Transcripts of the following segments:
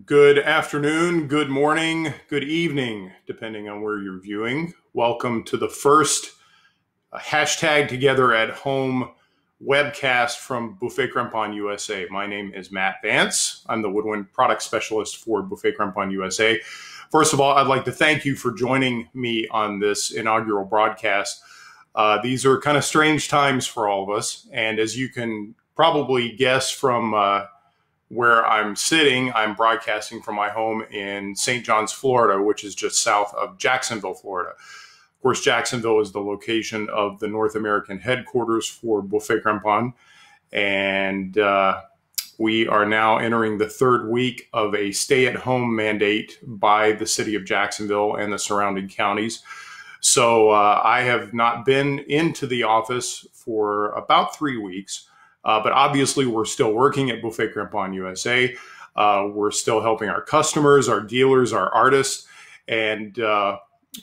Good afternoon, good morning, good evening, depending on where you're viewing. Welcome to the first hashtag Together at Home webcast from Buffet Crampon USA. My name is Matt Vance. I'm the Woodwind product specialist for Buffet Crampon USA. First of all, I'd like to thank you for joining me on this inaugural broadcast. These are kind of strange times for all of us, and as you can probably guess from where I'm sitting, I'm broadcasting from my home in St. John's, Florida, which is just south of Jacksonville, Florida. Of course, Jacksonville is the location of the North American headquarters for Buffet Crampon, and we are now entering the third week of a stay-at-home mandate by the city of Jacksonville and the surrounding counties. So I have not been into the office for about 3 weeks. But obviously, we're still working at Buffet Crampon USA. We're still helping our customers, our dealers, our artists, and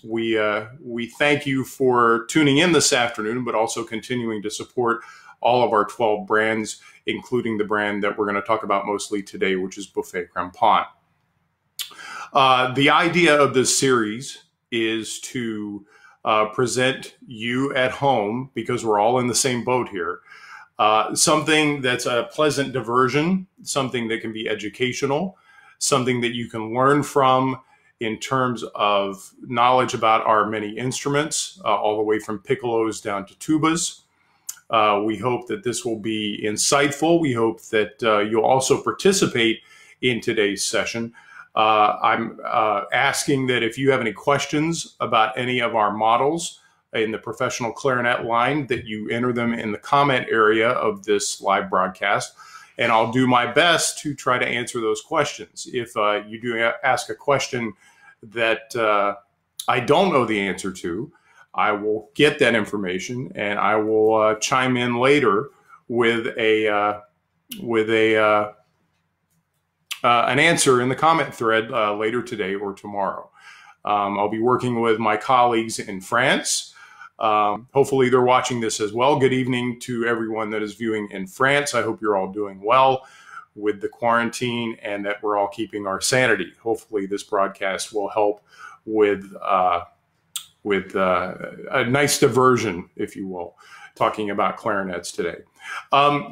we thank you for tuning in this afternoon, but also continuing to support all of our 12 brands, including the brand that we're going to talk about mostly today, which is Buffet Crampon. The idea of this series is to present you at home, because we're all in the same boat here, something that's a pleasant diversion, something that can be educational, something that you can learn from in terms of knowledge about our many instruments, all the way from piccolos down to tubas. We hope that this will be insightful. We hope that you'll also participate in today's session. I'm asking that if you have any questions about any of our models in the professional clarinet line, that you enter them in the comment area of this live broadcast, and I'll do my best to try to answer those questions. If you do ask a question that I don't know the answer to, I will get that information and I will chime in later with an answer in the comment thread later today or tomorrow. I'll be working with my colleagues in France. Hopefully they're watching this as well. Good evening to everyone that is viewing in France. I hope you're all doing well with the quarantine and that we're all keeping our sanity. Hopefully this broadcast will help with a nice diversion, if you will, talking about clarinets today.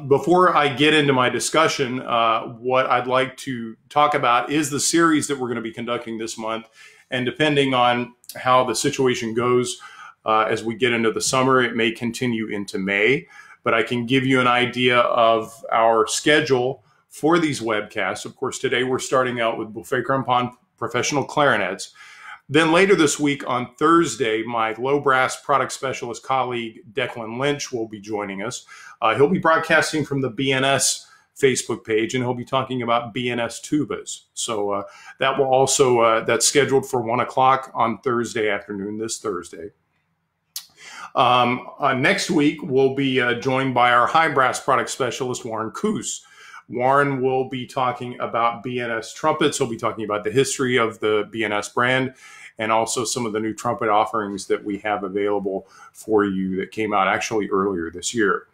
Before I get into my discussion, what I'd like to talk about is the series that we're going to be conducting this month. And depending on how the situation goes, as we get into the summer, it may continue into May, but I can give you an idea of our schedule for these webcasts. Of course, today we're starting out with Buffet Crampon professional clarinets. Then later this week on Thursday, my low brass product specialist colleague, Declan Lynch, will be joining us. He'll be broadcasting from the BNS Facebook page, and he'll be talking about BNS tubas. So that will also, that's scheduled for 1 o'clock on Thursday afternoon, this Thursday. Next week, we'll be joined by our high brass product specialist, Warren Coos. Warren will be talking about BNS trumpets. He'll be talking about the history of the BNS brand and also some of the new trumpet offerings that we have available for you that came out actually earlier this year.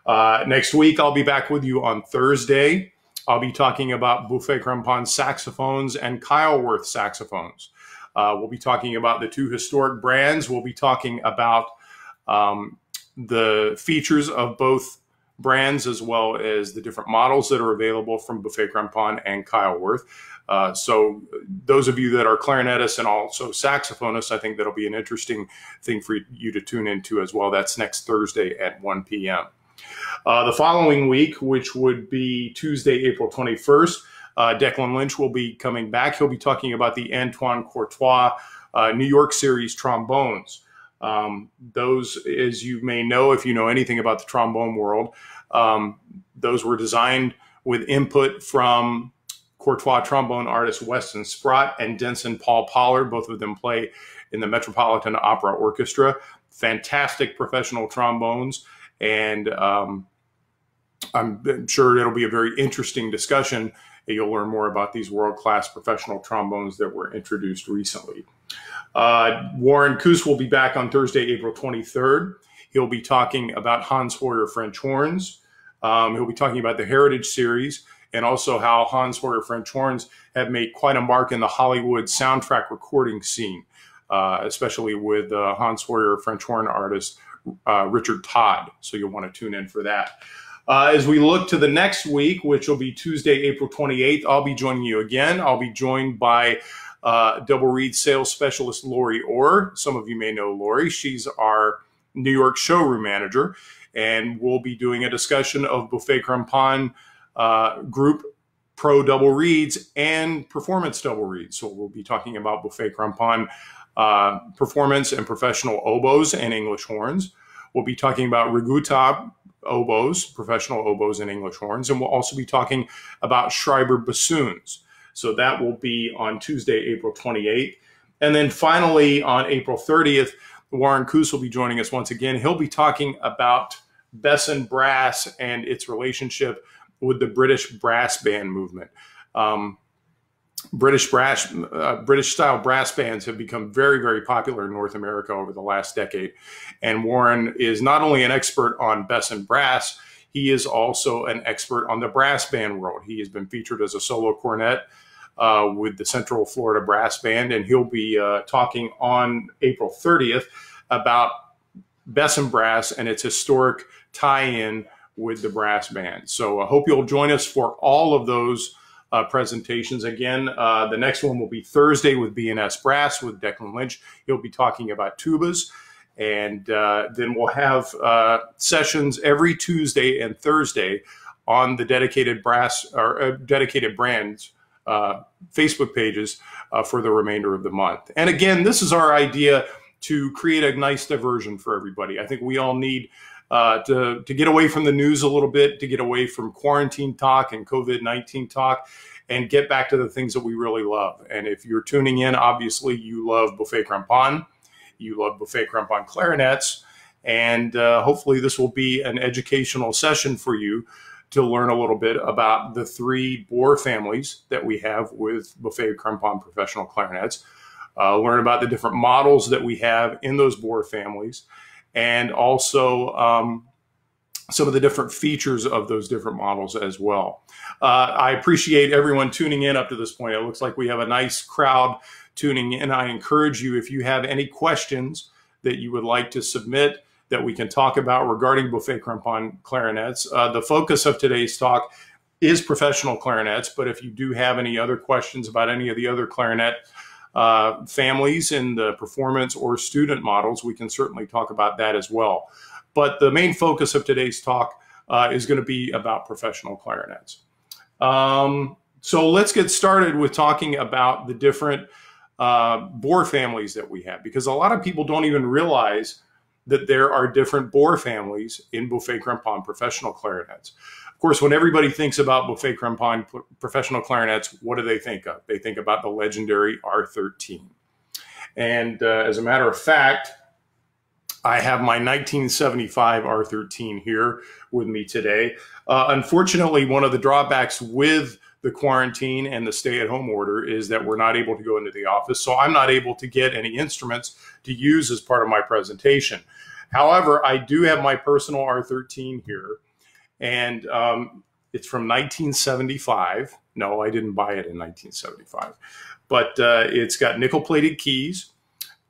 Next week, I'll be back with you on Thursday. I'll be talking about Buffet Crampon saxophones and Kyleworth saxophones. We'll be talking about the two historic brands. We'll be talking about the features of both brands as well as the different models that are available from Buffet Crampon and Kyleworth. So those of you that are clarinetists and also saxophonists, I think that'll be an interesting thing for you to tune into as well. That's next Thursday at 1 p.m. The following week, which would be Tuesday, April 21st, Declan Lynch will be coming back. He'll be talking about the Antoine Courtois New York Series trombones. Those, as you may know, if you know anything about the trombone world, those were designed with input from Courtois trombone artists Weston Sprott and Denson Paul Pollard. Both of them play in the Metropolitan Opera Orchestra. Fantastic professional trombones, and I'm sure it'll be a very interesting discussion. You'll learn more about these world-class professional trombones that were introduced recently. Warren Coos will be back on Thursday, April 23rd. He'll be talking about Hans Hoyer French horns. He'll be talking about the Heritage Series and also how Hans Hoyer French horns have made quite a mark in the Hollywood soundtrack recording scene, especially with Hans Hoyer French horn artist Richard Todd. So you'll want to tune in for that. As we look to the next week, which will be Tuesday, April 28th, I'll be joining you again. I'll be joined by double reed sales specialist Lori Orr. Some of you may know Lori. She's our New York showroom manager, and we'll be doing a discussion of Buffet Crampon group pro double reeds and performance double reeds. So we'll be talking about Buffet Crampon performance and professional oboes and English horns. We'll be talking about Reguta oboes, professional oboes and English horns, and we'll also be talking about Schreiber bassoons. So that will be on Tuesday, April 28th. And then finally, on April 30th, Warren Coos will be joining us once again. He'll be talking about Besson brass and its relationship with the British brass band movement. British style brass bands have become very, very popular in North America over the last decade. And Warren is not only an expert on Besson brass, he is also an expert on the brass band world. He has been featured as a solo cornet with the Central Florida Brass Band, and he'll be talking on April 30th about Besson brass and its historic tie-in with the brass band. So I hope you'll join us for all of those presentations. Again, the next one will be Thursday with B&S Brass with Declan Lynch. He'll be talking about tubas. And then we'll have sessions every Tuesday and Thursday on the dedicated brass or dedicated brands Facebook pages for the remainder of the month. And again, this is our idea to create a nice diversion for everybody. I think we all need to get away from the news a little bit, to get away from quarantine talk and COVID-19 talk, and get back to the things that we really love. And if you're tuning in, obviously you love Buffet Crampon, you love Buffet Crampon clarinets, and hopefully this will be an educational session for you to learn a little bit about the three bore families that we have with Buffet Crampon professional clarinets, learn about the different models that we have in those bore families, and also some of the different features of those different models as well. I appreciate everyone tuning in up to this point. It looks like we have a nice crowd tuning in. I encourage you, if you have any questions that you would like to submit that we can talk about regarding Buffet Crampon clarinets. The focus of today's talk is professional clarinets, but if you do have any other questions about any of the other clarinet families in the performance or student models, we can certainly talk about that as well. But the main focus of today's talk is going to be about professional clarinets. So let's get started with talking about the different bore families that we have, because a lot of people don't even realize that there are different bore families in Buffet Crampon professional clarinets. Of course, when everybody thinks about Buffet Crampon professional clarinets, what do they think of? They think about the legendary R13. And as a matter of fact, I have my 1975 R13 here with me today. Unfortunately, one of the drawbacks with the quarantine and the stay-at-home order is that we're not able to go into the office, so I'm not able to get any instruments to use as part of my presentation. However, I do have my personal R13 here, and it's from 1975. No, I didn't buy it in 1975, but it's got nickel-plated keys.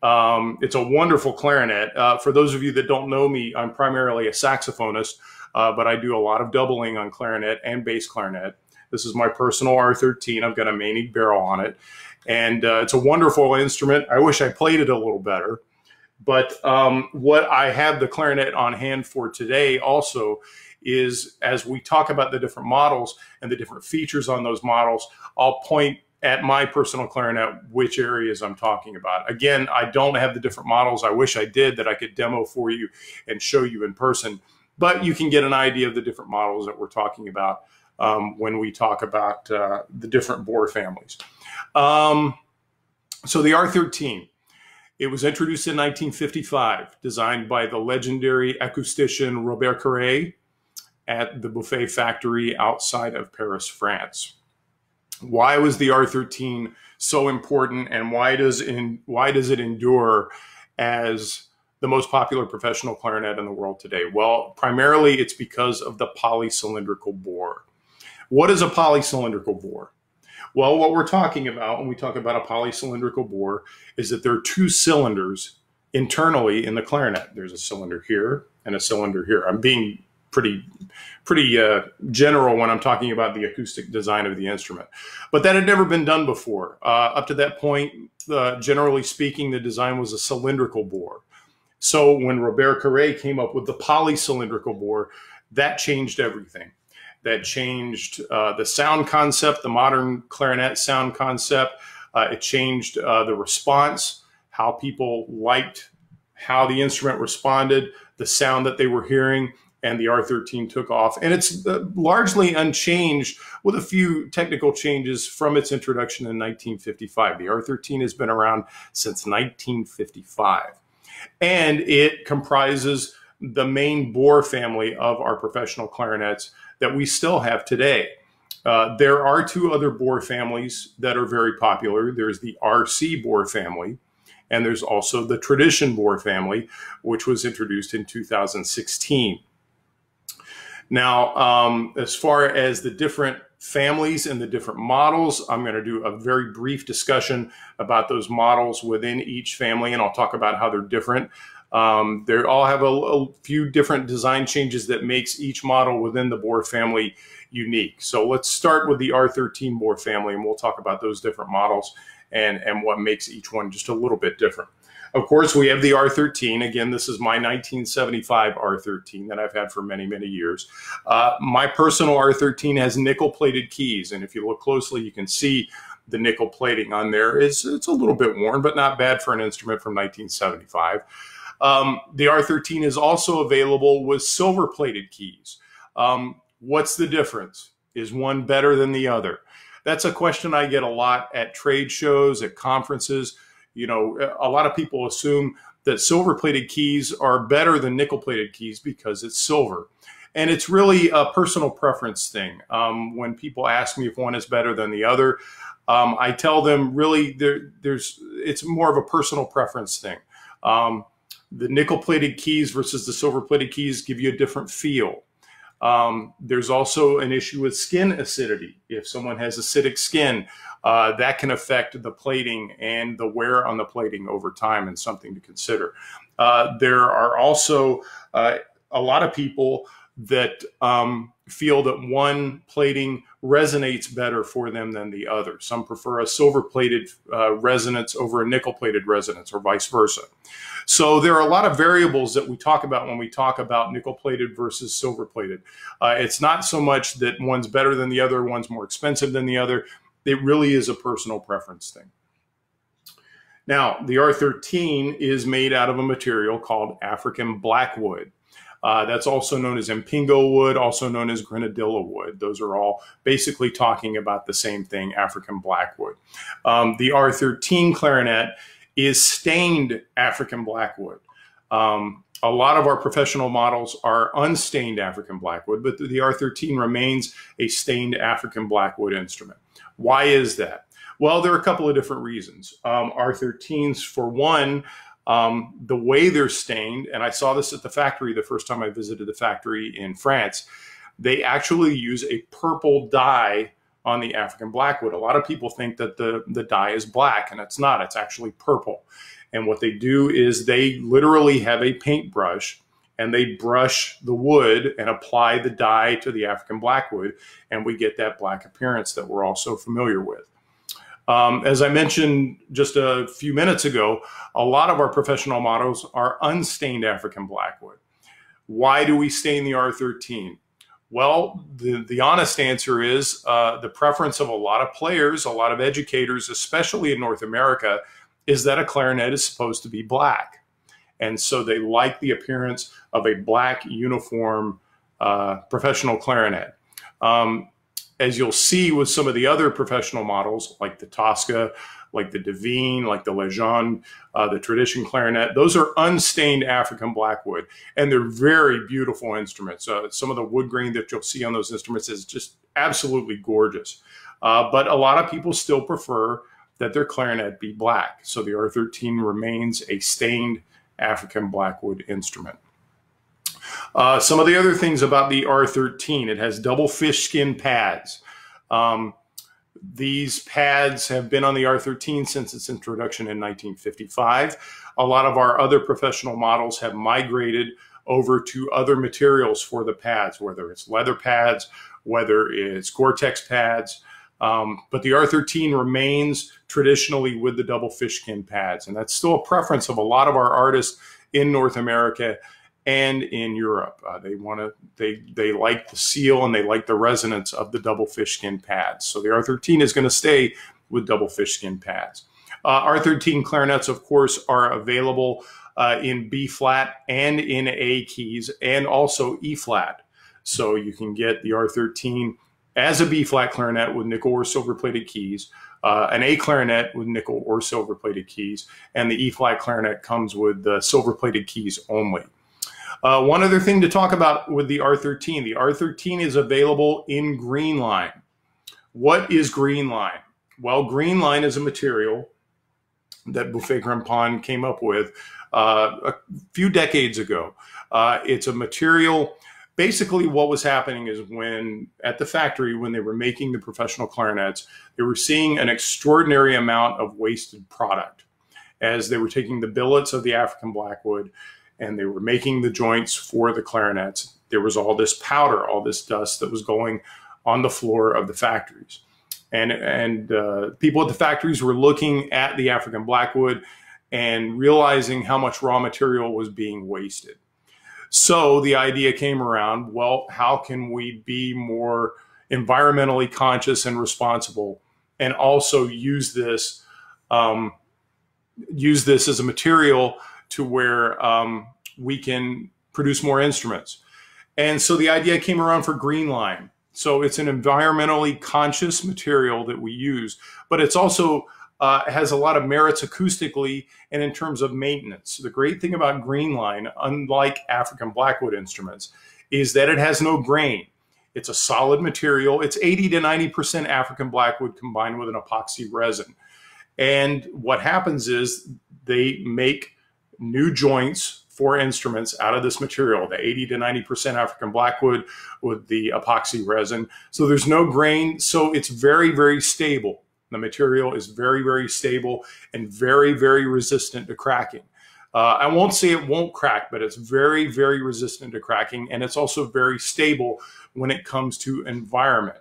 It's a wonderful clarinet. For those of you that don't know me, I'm primarily a saxophonist, but I do a lot of doubling on clarinet and bass clarinet. This is my personal R13. I've got a Maney barrel on it, and it's a wonderful instrument. I wish I played it a little better, but what I have the clarinet on hand for today also is, as we talk about the different models and the different features on those models, I'll point at my personal clarinet which areas I'm talking about. Again, I don't have the different models. I wish I did, that I could demo for you and show you in person, but you can get an idea of the different models that we're talking about when we talk about the different bore families. So the R13, it was introduced in 1955, designed by the legendary acoustician Robert Carré at the Buffet factory outside of Paris, France. Why was the R13 so important, and why does it endure as the most popular professional clarinet in the world today? Well, primarily it's because of the polycylindrical bore. What is a polycylindrical bore? Well, what we're talking about when we talk about a polycylindrical bore is that there are two cylinders internally in the clarinet. There's a cylinder here and a cylinder here. I'm being pretty general when I'm talking about the acoustic design of the instrument. But that had never been done before. Up to that point, generally speaking, the design was a cylindrical bore. So when Robert Carré came up with the polycylindrical bore, that changed everything. That changed the sound concept, the modern clarinet sound concept. It changed the response, how people liked how the instrument responded, the sound that they were hearing, and the R13 took off. And it's largely unchanged with a few technical changes from its introduction in 1955. The R13 has been around since 1955. And it comprises the main bore family of our professional clarinets that we still have today. There are two other bore families that are very popular. There's the RC bore family, and there's also the tradition bore family, which was introduced in 2016. Now, as far as the different families and the different models, I'm going to do a very brief discussion about those models within each family, and I'll talk about how they're different. They all have a few different design changes that makes each model within the bore family unique. So let's start with the R13 bore family, and we'll talk about those different models and what makes each one just a little bit different. Of course, we have the R13. Again, this is my 1975 R13 that I've had for many, many years. My personal R13 has nickel-plated keys, and if you look closely, you can see the nickel plating on there. It's a little bit worn, but not bad for an instrument from 1975. The R13 is also available with silver-plated keys. What's the difference? Is one better than the other? That's a question I get a lot at trade shows, at conferences. You know, a lot of people assume that silver-plated keys are better than nickel-plated keys because it's silver. And it's really a personal preference thing. When people ask me if one is better than the other, I tell them really it's more of a personal preference thing. The nickel-plated keys versus the silver-plated keys give you a different feel. There's also an issue with skin acidity. If someone has acidic skin, that can affect the plating and the wear on the plating over time, and something to consider. There are also a lot of people that feel that one plating resonates better for them than the other. Some prefer a silver-plated resonance over a nickel-plated resonance, or vice versa. So there are a lot of variables that we talk about when we talk about nickel-plated versus silver-plated. It's not so much that one's better than the other, one's more expensive than the other. It really is a personal preference thing. Now, the R13 is made out of a material called African blackwood. That's also known as Impingo wood, also known as grenadilla wood. Those are all basically talking about the same thing, African blackwood. The R13 clarinet is stained African blackwood. A lot of our professional models are unstained African blackwood, but the R13 remains a stained African blackwood instrument. Why is that? Well, there are a couple of different reasons. R13s, for one, the way they're stained, and I saw this at the factory the first time I visited the factory in France, they actually use a purple dye on the African blackwood. A lot of people think that the dye is black, and it's not. It's actually purple. And what they do is they literally have a paintbrush, and they brush the wood and apply the dye to the African blackwood, and we get that black appearance that we're all so familiar with. As I mentioned just a few minutes ago, a lot of our professional models are unstained African blackwood. Why do we stain the R13? Well, the honest answer is the preference of a lot of players, a lot of educators, especially in North America, is that a clarinet is supposed to be black. And so they like the appearance of a black uniform professional clarinet. As you'll see with some of the other professional models, like the Tosca, like the Divine, like the Legende, the Tradition clarinet, those are unstained African blackwood, and they're very beautiful instruments. Some of the wood grain that you'll see on those instruments is just absolutely gorgeous. But a lot of people still prefer that their clarinet be black. So the R13 remains a stained African blackwood instrument. Some of the other things about the R13, it has double fish skin pads. These pads have been on the R13 since its introduction in 1955. A lot of our other professional models have migrated over to other materials for the pads, whether it's leather pads, whether it's Gore-Tex pads. But the R13 remains traditionally with the double fish skin pads. And that's still a preference of a lot of our artists in North America and in Europe. They like the seal and they like the resonance of the double fish skin pads. So the R13 is going to stay with double fish skin pads. R13 clarinets, of course, are available in B flat and in A keys, and also E flat. So you can get the R13 as a B flat clarinet with nickel or silver plated keys, an A clarinet with nickel or silver plated keys, and the E flat clarinet comes with the silver plated keys only. One other thing to talk about with the R13 is available in green line. What is green line? Well, green line is a material that Buffet Crampon came up with a few decades ago. It's a material, basically what was happening is at the factory, when they were making the professional clarinets, they were seeing an extraordinary amount of wasted product as they were taking the billets of the African blackwood and they were making the joints for the clarinets. There was all this powder, all this dust that was going on the floor of the factories. And people at the factories were looking at the African blackwood and realizing how much raw material was being wasted. So the idea came around, well, how can we be more environmentally conscious and responsible and also use this as a material to where we can produce more instruments. And so the idea came around for green line. So it's an environmentally conscious material that we use, but it's also has a lot of merits acoustically and in terms of maintenance. The great thing about green line, unlike African blackwood instruments, is that it has no grain. It's a solid material. It's 80 to 90% African blackwood combined with an epoxy resin. And what happens is they make new joints for instruments out of this material, the 80 to 90% African blackwood with the epoxy resin. So there's no grain, so it's very, very stable. The material is very, very stable and very, very resistant to cracking. I won't say it won't crack, but it's very, very resistant to cracking, and it's also very stable when it comes to environment.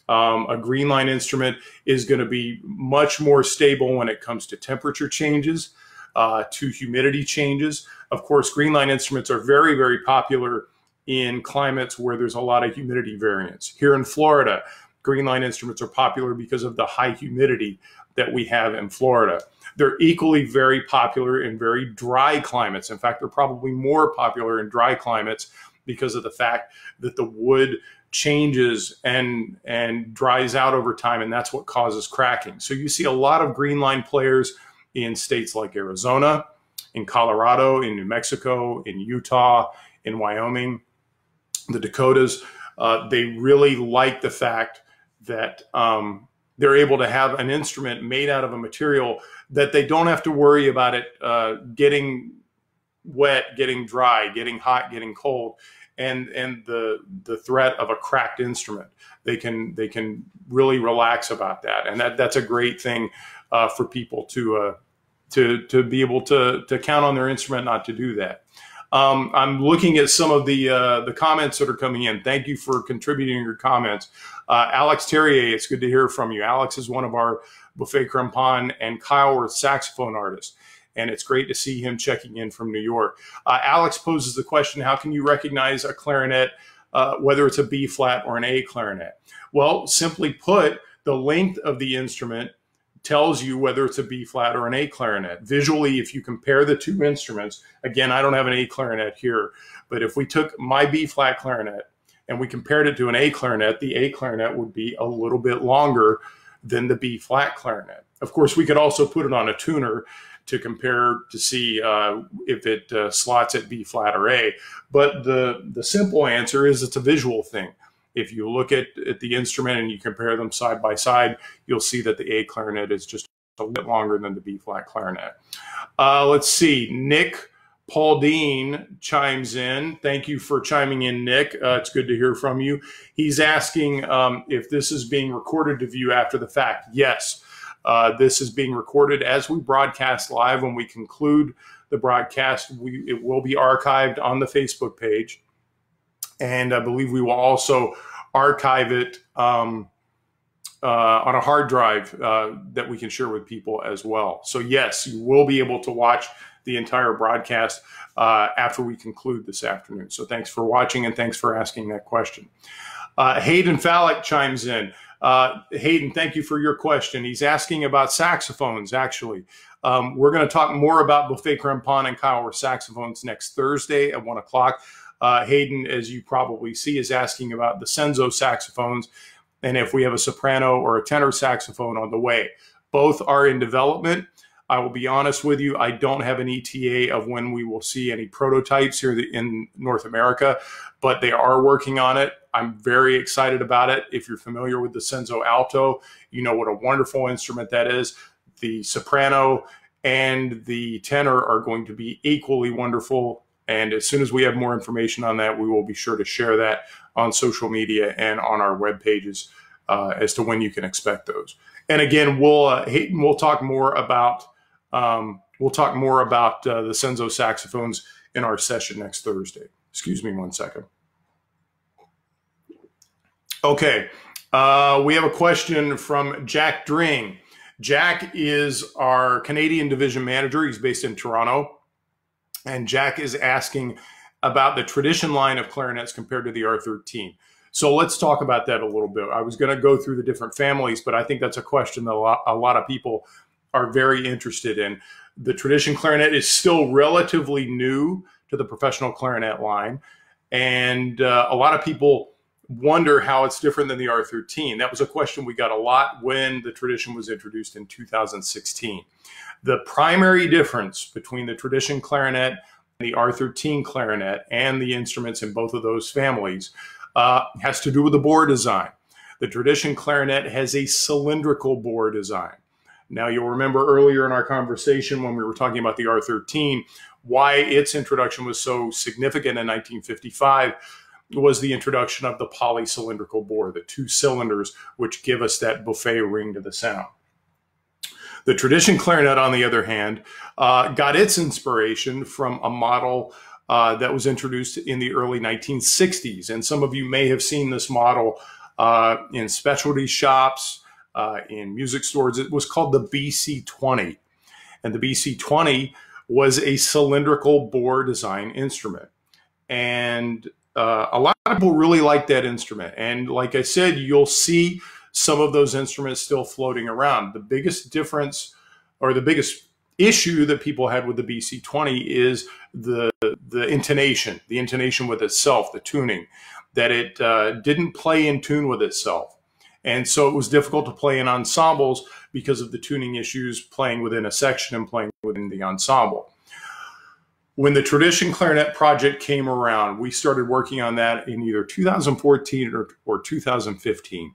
A green line instrument is going to be much more stable when it comes to temperature changes, to humidity changes. Of course, green line instruments are very, very popular in climates where there's a lot of humidity variance. Here in Florida, green line instruments are popular because of the high humidity that we have in Florida. They're equally very popular in very dry climates. In fact, they're probably more popular in dry climates because of the fact that the wood changes and dries out over time, and that's what causes cracking. So you see a lot of green line players in states like Arizona, in Colorado, in New Mexico, in Utah, in Wyoming, the Dakotas. They really like the fact that they're able to have an instrument made out of a material that they don't have to worry about it getting wet, getting dry, getting hot, getting cold, and the threat of a cracked instrument. They can really relax about that, and that's a great thing for people to be able to count on their instrument not to do that. I'm looking at some of the comments that are coming in. Thank you for contributing your comments. Alex Terrier, it's good to hear from you. Alex is one of our Buffet Crampon and Kyleworth saxophone artists, and it's great to see him checking in from New York. Alex poses the question, how can you recognize a clarinet, whether it's a B flat or an A clarinet? Well, simply put, the length of the instrument tells you whether it's a B flat or an A clarinet. Visually, if you compare the two instruments, again, I don't have an A clarinet here, but if we took my B flat clarinet and we compared it to an A clarinet, the A clarinet would be a little bit longer than the B flat clarinet. Of course, we could also put it on a tuner to compare to see if it slots at B flat or A. But the simple answer is it's a visual thing. If you look at the instrument and you compare them side by side, you'll see that the A clarinet is just a little bit longer than the B flat clarinet. Let's see, Nick Paul Dean chimes in. Thank you for chiming in, Nick. It's good to hear from you. He's asking if this is being recorded to view after the fact. Yes, this is being recorded as we broadcast live. When we conclude the broadcast, it will be archived on the Facebook page. And I believe we will also archive it on a hard drive that we can share with people as well. So yes, you will be able to watch the entire broadcast after we conclude this afternoon. So thanks for watching and thanks for asking that question. Hayden Fallick chimes in. Hayden, thank you for your question. He's asking about saxophones, actually. We're going to talk more about Buffet Crampon and Kyle saxophones next Thursday at 1 o'clock. Hayden, as you probably see, is asking about the Senzo saxophones and if we have a soprano or a tenor saxophone on the way. Both are in development. I will be honest with you, I don't have an ETA of when we will see any prototypes here in North America, but they are working on it. I'm very excited about it. If you're familiar with the Senzo Alto, you know what a wonderful instrument that is. The soprano and the tenor are going to be equally wonderful. And as soon as we have more information on that, we will be sure to share that on social media and on our web pages as to when you can expect those. And again, we'll talk more about the Senzo saxophones in our session next Thursday. Excuse me 1 second. Okay, we have a question from Jack Dring. Jack is our Canadian division manager. He's based in Toronto. And Jack is asking about the tradition line of clarinets compared to the R13. So let's talk about that a little bit. I was going to go through the different families, but I think that's a question that a lot of people are very interested in. The tradition clarinet is still relatively new to the professional clarinet line. And a lot of people wonder how it's different than the R13. That was a question we got a lot when the tradition was introduced in 2016. The primary difference between the tradition clarinet and the R13 clarinet and the instruments in both of those families has to do with the bore design. The tradition clarinet has a cylindrical bore design. Now, you'll remember earlier in our conversation when we were talking about the R13, why its introduction was so significant in 1955 was the introduction of the polycylindrical bore, the 2 cylinders, which give us that buffet ring to the sound. The tradition clarinet, on the other hand, got its inspiration from a model that was introduced in the early 1960s. And some of you may have seen this model in specialty shops, in music stores. It was called the BC-20. And the BC-20 was a cylindrical bore design instrument. And a lot of people really like that instrument. And like I said, you'll see some of those instruments still floating around. The biggest difference or the biggest issue that people had with the BC-20 is the intonation with itself, the tuning, that it didn't play in tune with itself. And so it was difficult to play in ensembles because of the tuning issues, playing within a section and playing within the ensemble. When the tradition clarinet project came around, we started working on that in either 2014 or 2015.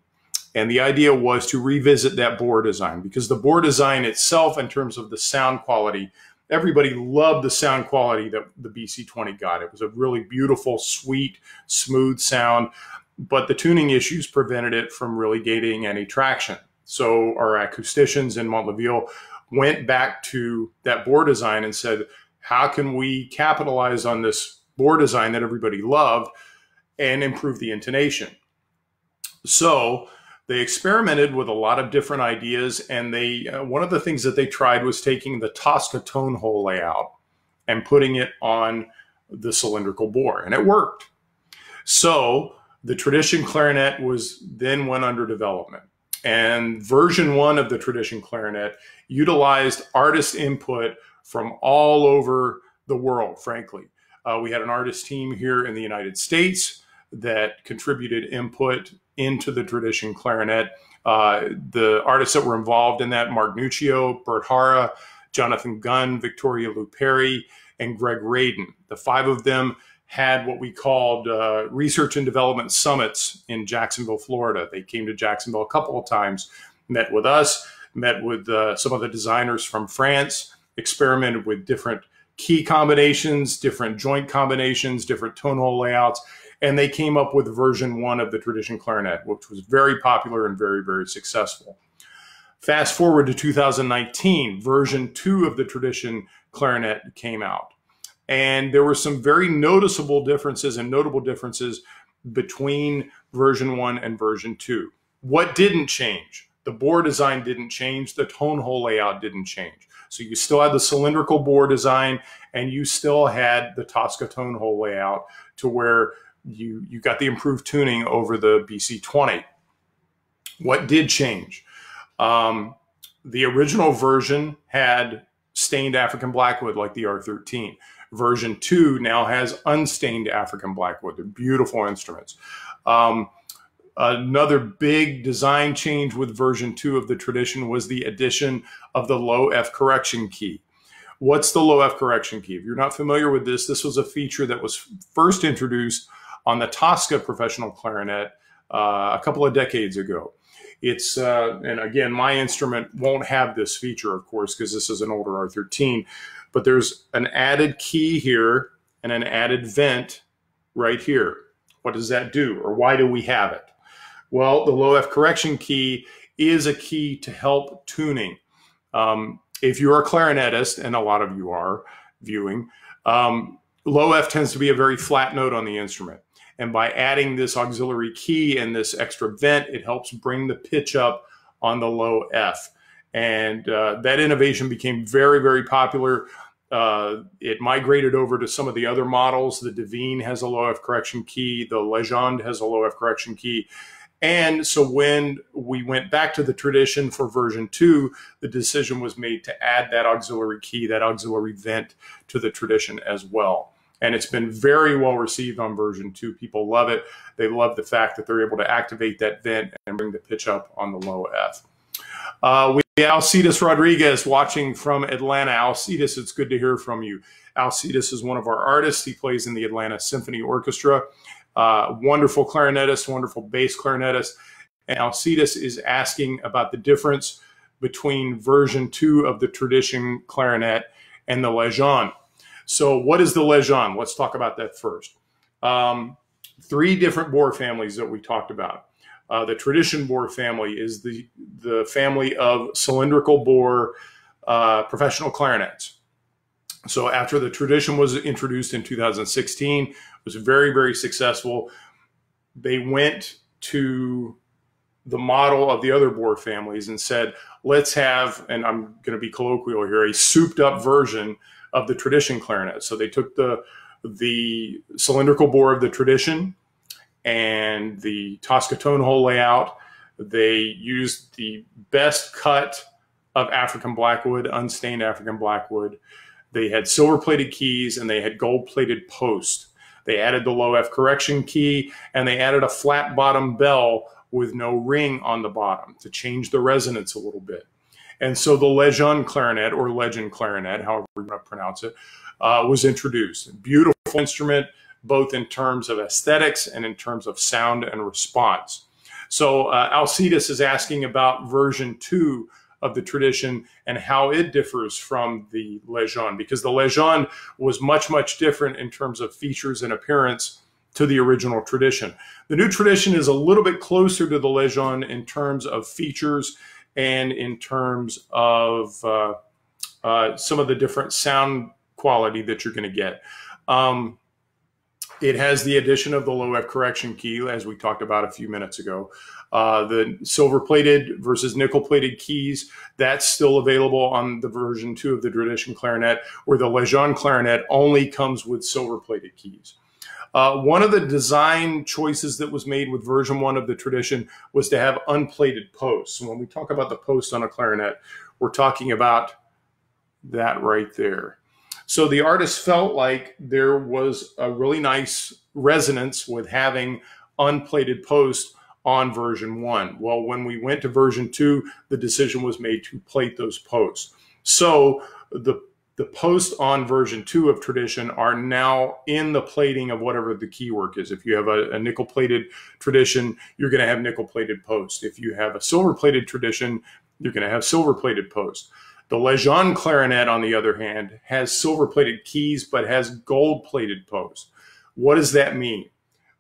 And the idea was to revisit that bore design, because the bore design itself, in terms of the sound quality, everybody loved the sound quality that the BC-20 got. It was a really beautiful, sweet, smooth sound, but the tuning issues prevented it from really gaining any traction. So our acousticians in Montleville went back to that bore design and said, how can we capitalize on this bore design that everybody loved and improve the intonation? So they experimented with a lot of different ideas, and one of the things that they tried was taking the Tosca tone hole layout and putting it on the cylindrical bore, and it worked. So the tradition clarinet then went under development, and version 1 of the tradition clarinet utilized artist input from all over the world, frankly. We had an artist team here in the United States that contributed input into the tradition clarinet. The artists that were involved in that, Mark Nuccio, Bert Hara, Jonathan Gunn, Victoria Luperi, and Greg Radin. The 5 of them had what we called research and development summits in Jacksonville, Florida. They came to Jacksonville a couple of times, met with us, met with some of the designers from France, experimented with different key combinations, different joint combinations, different tone hole layouts, and they came up with version 1 of the Tradition clarinet, which was very popular and very, very successful. Fast forward to 2019, version 2 of the Tradition clarinet came out. And there were some very noticeable differences and notable differences between version 1 and version 2. What didn't change? The bore design didn't change. The tone hole layout didn't change. So you still had the cylindrical bore design, and you still had the Tosca tone hole layout to where you got the improved tuning over the BC20. What did change? The original version had stained African blackwood like the R13. Version 2 now has unstained African blackwood. They're beautiful instruments. Another big design change with version 2 of the Tradition was the addition of the low F correction key. What's the low F correction key? If you're not familiar with this, this was a feature that was first introduced on the Tosca professional clarinet a couple of decades ago. It's, and again, my instrument won't have this feature, of course, because this is an older R13, but there's an added key here and an added vent right here. What does that do, or why do we have it? Well, the low F correction key is a key to help tuning. If you're a clarinetist, and a lot of you are viewing, low F tends to be a very flat note on the instrument. And by adding this auxiliary key and this extra vent, it helps bring the pitch up on the low F. And that innovation became very, very popular. It migrated over to some of the other models. The Divine has a low F correction key. The Legende has a low F correction key. And so when we went back to the Tradition for version 2, the decision was made to add that auxiliary key, that auxiliary vent to the Tradition as well. And it's been very well received on version 2. People love it. They love the fact that they're able to activate that vent and bring the pitch up on the low F. We have Alcides Rodriguez watching from Atlanta. Alcides, it's good to hear from you. Alcides is one of our artists. He plays in the Atlanta Symphony Orchestra. Wonderful clarinetist, wonderful bass clarinetist. And Alcides is asking about the difference between version 2 of the Tradition clarinet and the Legende. So what is the Legende? Let's talk about that first. 3 different bore families that we talked about. The Tradition bore family is the family of cylindrical bore professional clarinets. So after the Tradition was introduced in 2016, it was very, very successful. They went to the model of the other bore families and said, let's have, and I'm going to be colloquial here, a souped up version of the Tradition clarinet. So they took the cylindrical bore of the Tradition and the Tosca tone hole layout. They used the best cut of African blackwood, unstained African blackwood. They had silver-plated keys and they had gold-plated posts. They added the low F correction key and they added a flat bottom bell with no ring on the bottom to change the resonance a little bit. And so the Legende clarinet, or Legend clarinet, however you want to pronounce it, was introduced. Beautiful instrument, both in terms of aesthetics and in terms of sound and response. So Alcides is asking about version 2 of the Tradition and how it differs from the Legende, because the Legende was much, much different in terms of features and appearance to the original Tradition. The new Tradition is a little bit closer to the Legende in terms of features and in terms of some of the different sound quality that you're going to get. It has the addition of the low F correction key, as we talked about a few minutes ago. The silver-plated versus nickel-plated keys, that's still available on the version 2 of the Tradition clarinet, where the Legende clarinet only comes with silver-plated keys. One of the design choices that was made with version 1 of the Tradition was to have unplated posts. And when we talk about the post on a clarinet, we're talking about that right there. So the artist felt like there was a really nice resonance with having unplated posts on version 1. Well, when we went to version 2, the decision was made to plate those posts. So the posts on version 2 of Tradition are now in the plating of whatever the keywork is. If you have a nickel-plated Tradition, you're going to have nickel-plated posts. If you have a silver-plated Tradition, you're going to have silver-plated posts. The Lejeune clarinet, on the other hand, has silver-plated keys but has gold-plated posts. What does that mean?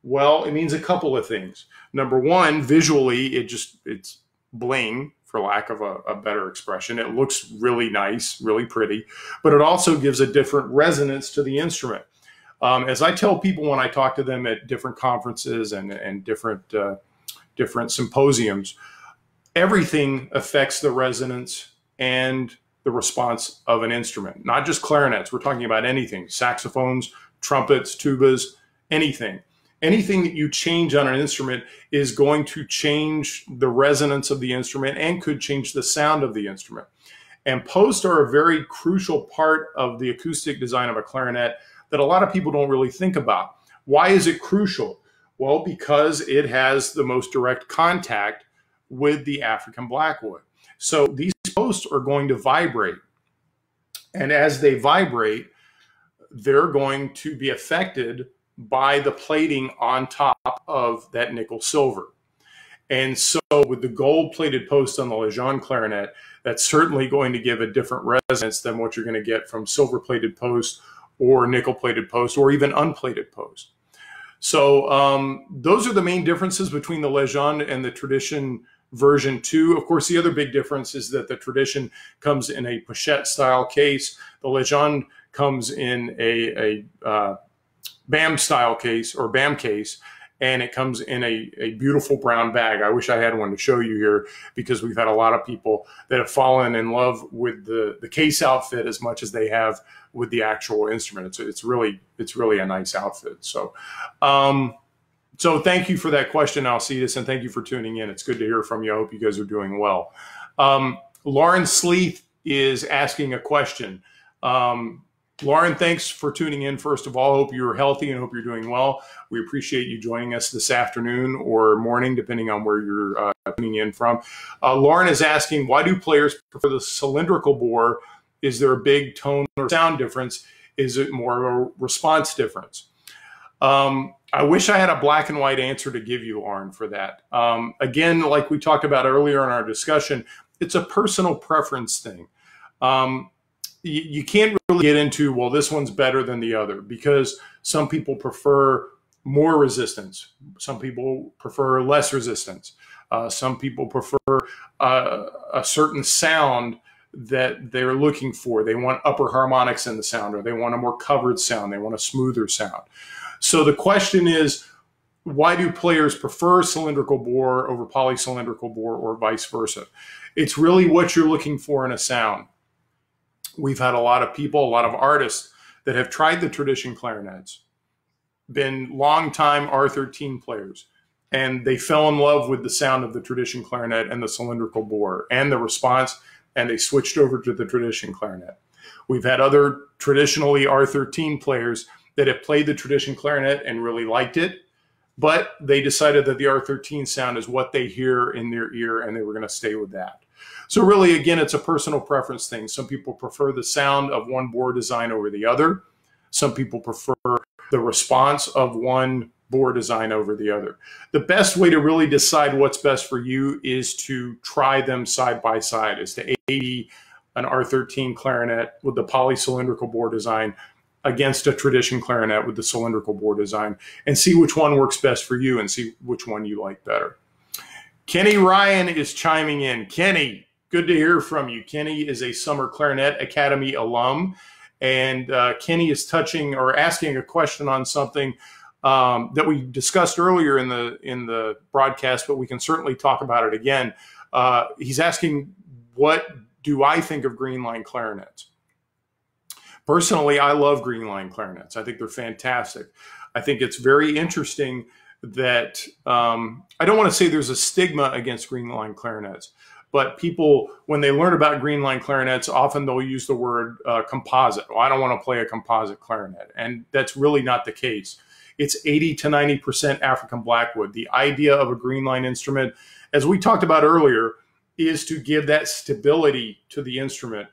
Well, it means a couple of things. Number one, visually, it's bling, for lack of a better expression. It looks really nice, really pretty, but it also gives a different resonance to the instrument. As I tell people when I talk to them at different conferences and different symposiums, everything affects the resonance and the response of an instrument, not just clarinets. We're talking about anything, saxophones, trumpets, tubas, anything. Anything that you change on an instrument is going to change the resonance of the instrument and could change the sound of the instrument. And posts are a very crucial part of the acoustic design of a clarinet that a lot of people don't really think about. Why is it crucial? Well, because it has the most direct contact with the African blackwood. So these posts are going to vibrate. And as they vibrate, they're going to be affected by the plating on top of that nickel silver. And so with the gold-plated post on the Lejeune clarinet, that's certainly going to give a different resonance than what you're going to get from silver-plated post or nickel-plated post or even unplated post. So those are the main differences between the Lejeune and the Tradition version 2. Of course, the other big difference is that the Tradition comes in a pochette-style case. The Lejeune comes in a BAM style case or BAM case, and it comes in a beautiful brown bag. I wish I had one to show you here because we've had a lot of people that have fallen in love with the case outfit as much as they have with the actual instrument. It's really a nice outfit. So so thank you for that question, Alcides, and thank you for tuning in. It's good to hear from you. I hope you guys are doing well. Lauren Sleeth is asking a question. Lauren, thanks for tuning in. First of all, hope you're healthy and hope you're doing well. We appreciate you joining us this afternoon or morning, depending on where you're tuning in from. Lauren is asking, why do players prefer the cylindrical bore? Is there a big tone or sound difference? Is it more of a response difference? I wish I had a black and white answer to give you, Lauren, for that. Again, like we talked about earlier in our discussion, it's a personal preference thing. You can't really get into, well, this one's better than the other, because some people prefer more resistance. Some people prefer less resistance. Some people prefer a certain sound that they're looking for. They want upper harmonics in the sound, or they want a more covered sound. They want a smoother sound. So the question is, why do players prefer cylindrical bore over polycylindrical bore, or vice versa? It's really what you're looking for in a sound. We've had a lot of people, a lot of artists that have tried the Tradition clarinets, been longtime R13 players, and they fell in love with the sound of the Tradition clarinet and the cylindrical bore and the response, and they switched over to the Tradition clarinet. We've had other traditionally R13 players that have played the Tradition clarinet and really liked it, but they decided that the R13 sound is what they hear in their ear, and they were going to stay with that. So really, again, it's a personal preference thing. Some people prefer the sound of one bore design over the other. Some people prefer the response of one bore design over the other. The best way to really decide what's best for you is to try them side by side, is to A/B an R13 clarinet with the polycylindrical bore design against a Tradition clarinet with the cylindrical bore design, and see which one works best for you and see which one you like better. Kenny Ryan is chiming in. Kenny, good to hear from you. Kenny is a Summer Clarinet Academy alum, and Kenny is touching or asking a question on something that we discussed earlier in the broadcast, but we can certainly talk about it again. He's asking, what do I think of greenline clarinets? Personally, I love greenline clarinets. I think they're fantastic. I think it's very interesting that I don't want to say there's a stigma against greenline clarinets, but people, when they learn about greenline clarinets, often they'll use the word composite. Well, I don't want to play a composite clarinet. And that's really not the case. It's 80 to 90% African blackwood. The idea of a greenline instrument, as we talked about earlier, is to give that stability to the instrument.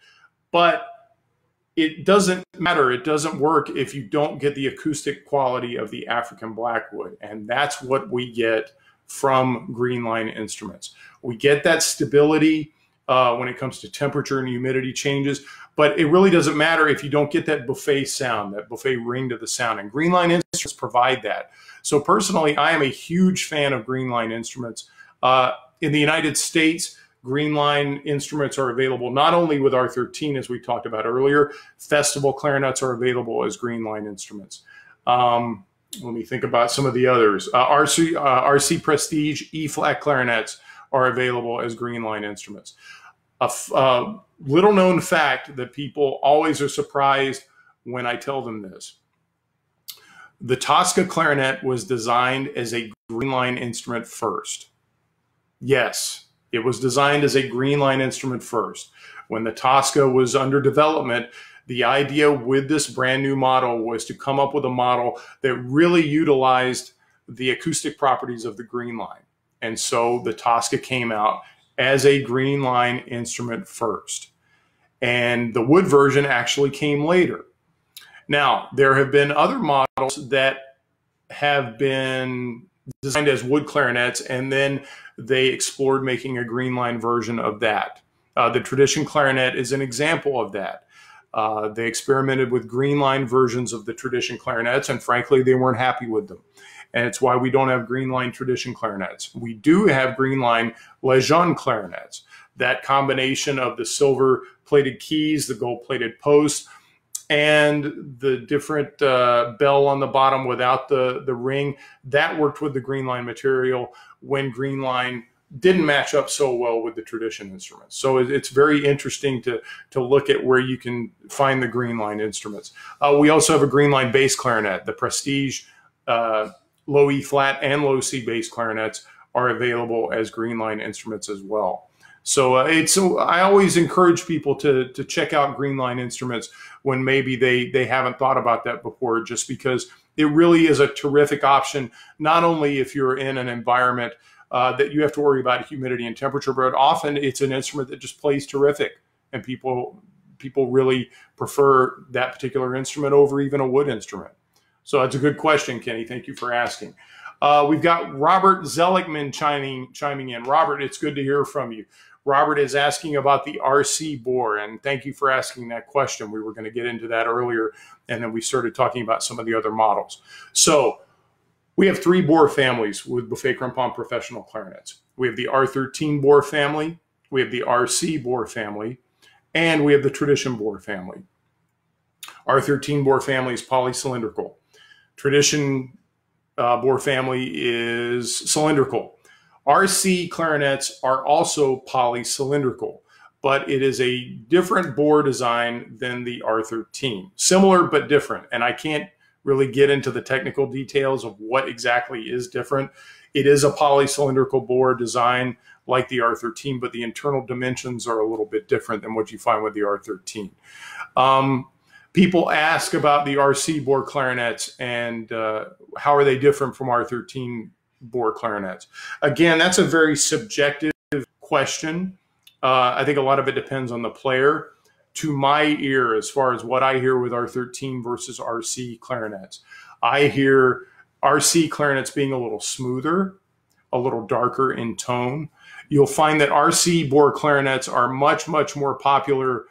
But it doesn't matter. It doesn't work if you don't get the acoustic quality of the African blackwood. And that's what we get from greenline instruments. We get that stability. when it comes to temperature and humidity changes. But it really doesn't matter if you don't get that buffet sound, that buffet ring to the sound. And Greenline instruments provide that. So personally, I am a huge fan of Greenline instruments. In the United States, Greenline instruments are available not only with R13, as we talked about earlier. Festival clarinets are available as Greenline instruments. Let me think about some of the others. RC Prestige E-flat clarinets are available as Greenline instruments. A little known fact that people always are surprised when I tell them this. The Tosca clarinet was designed as a Greenline instrument first. Yes, it was designed as a Greenline instrument first. When the Tosca was under development, the idea with this brand new model was to come up with a model that really utilized the acoustic properties of the Greenline. And so the Tosca came out as a Greenline instrument first. And the wood version actually came later. Now, there have been other models that have been designed as wood clarinets, and then they explored making a Greenline version of that. The tradition clarinet is an example of that. They experimented with Greenline versions of the tradition clarinets, and frankly, they weren't happy with them. And it's why we don't have Greenline tradition clarinets. We do have Greenline Lejeune clarinets. That combination of the silver-plated keys, the gold-plated posts, and the different bell on the bottom without the ring, that worked with the Greenline material when Greenline didn't match up so well with the tradition instruments. So it's very interesting to look at where you can find the Greenline instruments. We also have a Greenline bass clarinet. The Prestige low E flat and low C bass clarinets are available as Greenline instruments as well. So I always encourage people to check out Greenline instruments when maybe they haven't thought about that before, just because it really is a terrific option, not only if you're in an environment that you have to worry about humidity and temperature, but often it's an instrument that just plays terrific, and people really prefer that particular instrument over even a wood instrument. So that's a good question, Kenny. Thank you for asking. We've got Robert Zeligman chiming in. Robert, it's good to hear from you. Robert is asking about the RC bore, and thank you for asking that question. We were going to get into that earlier, and then we started talking about some of the other models. So we have 3 bore families with Buffet Crampon professional clarinets. We have the R13 bore family, we have the RC bore family, and we have the tradition bore family. R13 bore family is polycylindrical. Tradition bore family is cylindrical. RC clarinets are also polycylindrical, but it is a different bore design than the R13. Similar but different, and I can't really get into the technical details of what exactly is different. It is a polycylindrical bore design like the R13, but the internal dimensions are a little bit different than what you find with the R13. People ask about the RC bore clarinets and how are they different from R13 bore clarinets. Again, that's a very subjective question. I think a lot of it depends on the player. To my ear, as far as what I hear with R13 versus RC clarinets, I hear RC clarinets being a little smoother, a little darker in tone. You'll find that RC bore clarinets are much, much more popular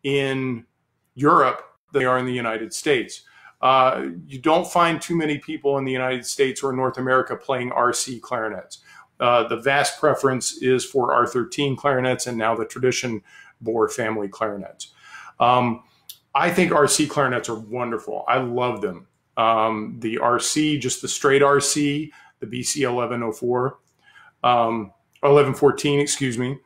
in Europe than they are in the United States. You don't find too many people in the United States or North America playing RC clarinets. The vast preference is for R13 clarinets and now the tradition bore family clarinets. I think RC clarinets are wonderful. I love them. The RC, just the straight RC, the BC 1104, 1114, excuse me.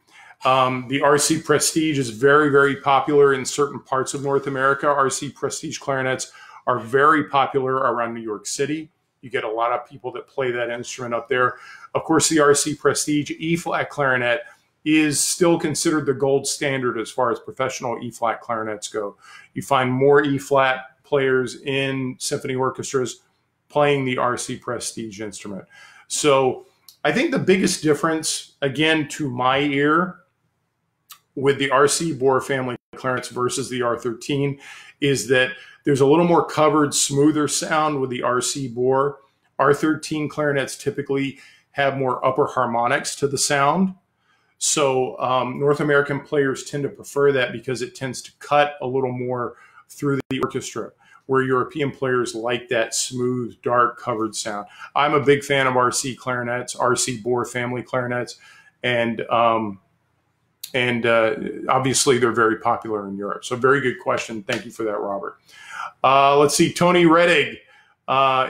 The RC Prestige is very, very popular in certain parts of North America. RC Prestige clarinets are very popular around New York City. You get a lot of people that play that instrument up there. Of course, the RC Prestige E-flat clarinet is still considered the gold standard as far as professional E-flat clarinets go. You find more E-flat players in symphony orchestras playing the RC Prestige instrument. So I think the biggest difference, again, to my ear, with the RC bore family clarinets versus the R13 is that there's a little more covered, smoother sound with the RC bore. R13 clarinets typically have more upper harmonics to the sound. So North American players tend to prefer that because it tends to cut a little more through the orchestra, where European players like that smooth, dark, covered sound. I'm a big fan of RC clarinets, RC Bohr family clarinets, and obviously they're very popular in Europe. So very good question. Thank you for that, Robert. Let's see. Tony Reddig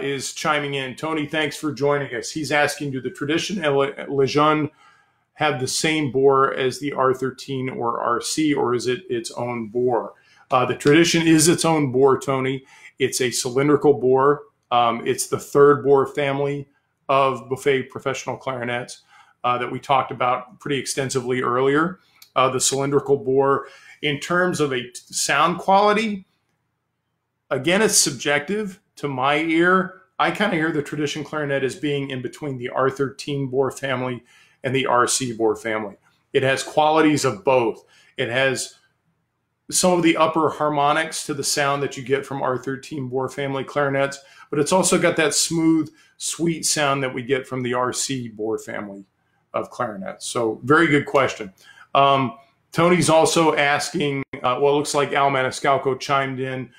is chiming in. Tony, thanks for joining us. He's asking, do the Tradition and Lejeune have the same bore as the R13 or RC, or is it its own bore? The Tradition is its own bore, Tony. It's a cylindrical bore. It's the third bore family of Buffet professional clarinets that we talked about pretty extensively earlier. The cylindrical bore, in terms of a sound quality, again, it's subjective to my ear. I kind of hear the Tradition clarinet as being in between the R13 bore family and the RC bore family. It has qualities of both. It has some of the upper harmonics to the sound that you get from R13 bore family clarinets, but it's also got that smooth, sweet sound that we get from the RC bore family of clarinets. So very good question. Tony's also asking, well, it looks like Al Maniscalco chimed in.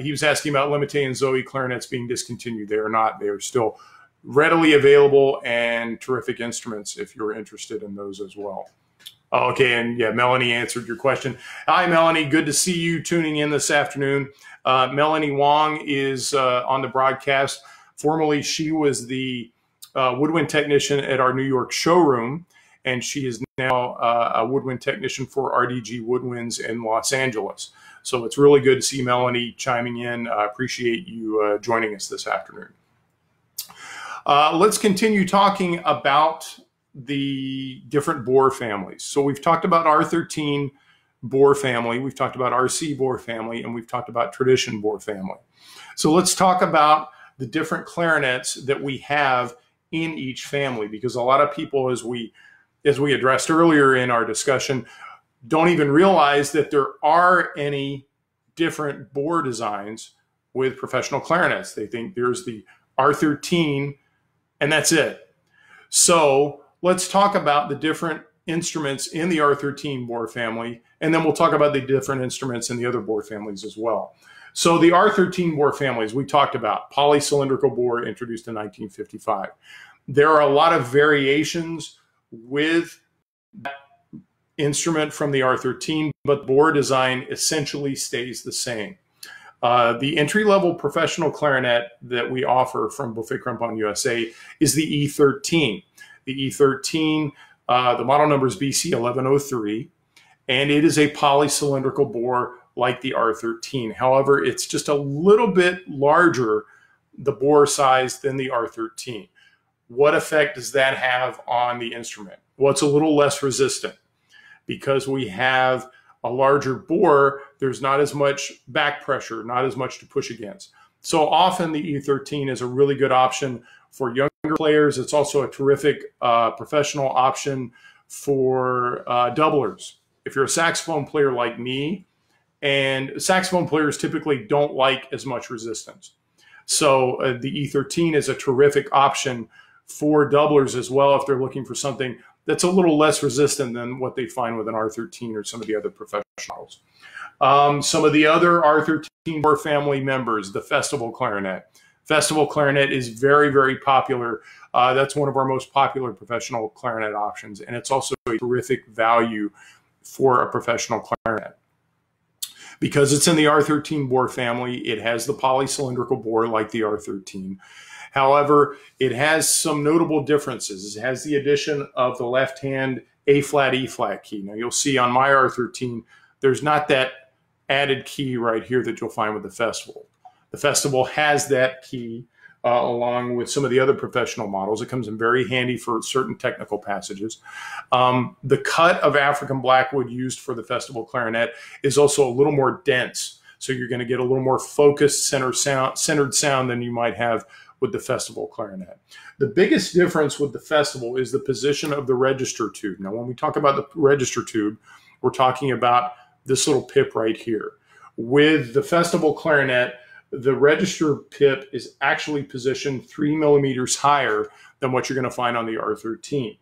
He was asking about Limité and Zoe clarinets being discontinued. They are not. They are still readily available and terrific instruments if you're interested in those as well. Okay, and yeah, Melanie answered your question. Hi, Melanie. Good to see you tuning in this afternoon. Melanie Wong is on the broadcast. Formerly, she was the woodwind technician at our New York showroom, and she is now a woodwind technician for RDG Woodwinds in Los Angeles. So it's really good to see Melanie chiming in. I appreciate you joining us this afternoon. Let's continue talking about the different bore families. So we've talked about R13 bore family, we've talked about RC bore family, and we've talked about Tradition bore family. So let's talk about the different clarinets that we have in each family, because a lot of people, as we addressed earlier in our discussion, don't even realize that there are any different bore designs with professional clarinets. They think there's the R13 and that's it. So let's talk about the different instruments in the R13 bore family, and then we'll talk about the different instruments in the other bore families as well. So the R13 bore families we talked about, polycylindrical bore introduced in 1955. There are a lot of variations with that instrument from the R13, but bore design essentially stays the same. The entry-level professional clarinet that we offer from Buffet Crampon USA is the E13. The E13, the model number is BC1103, and it is a polycylindrical bore like the R13. However, it's just a little bit larger, the bore size, than the R13. What effect does that have on the instrument? Well, it's a little less resistant. Because we have a larger bore, there's not as much back pressure, not as much to push against. So often the E13 is a really good option for younger players. It's also a terrific professional option for doublers. If you're a saxophone player like me, and saxophone players typically don't like as much resistance. So the E13 is a terrific option for doublers as well if they're looking for something that's a little less resistant than what they find with an R13 or some of the other professionals. Some of the other R13 bore family members, the festival clarinet. Festival clarinet is very, very popular. That's one of our most popular professional clarinet options, and it's also a terrific value for a professional clarinet. Because it's in the R13 bore family, it has the polycylindrical bore like the R13. However, it has some notable differences. It has the addition of the left-hand A-flat, E-flat key. Now, you'll see on my R13, there's not that added key right here that you'll find with the Festival. The Festival has that key along with some of the other professional models. It comes in very handy for certain technical passages. The cut of African blackwood used for the Festival clarinet is also a little more dense. So you're going to get a little more focused, centered sound than you might have with the Festival clarinet. The biggest difference with the Festival is the position of the register tube. Now, when we talk about the register tube, we're talking about this little pip right here. With the Festival clarinet, the register pip is actually positioned 3 millimeters higher than what you're going to find on the R13.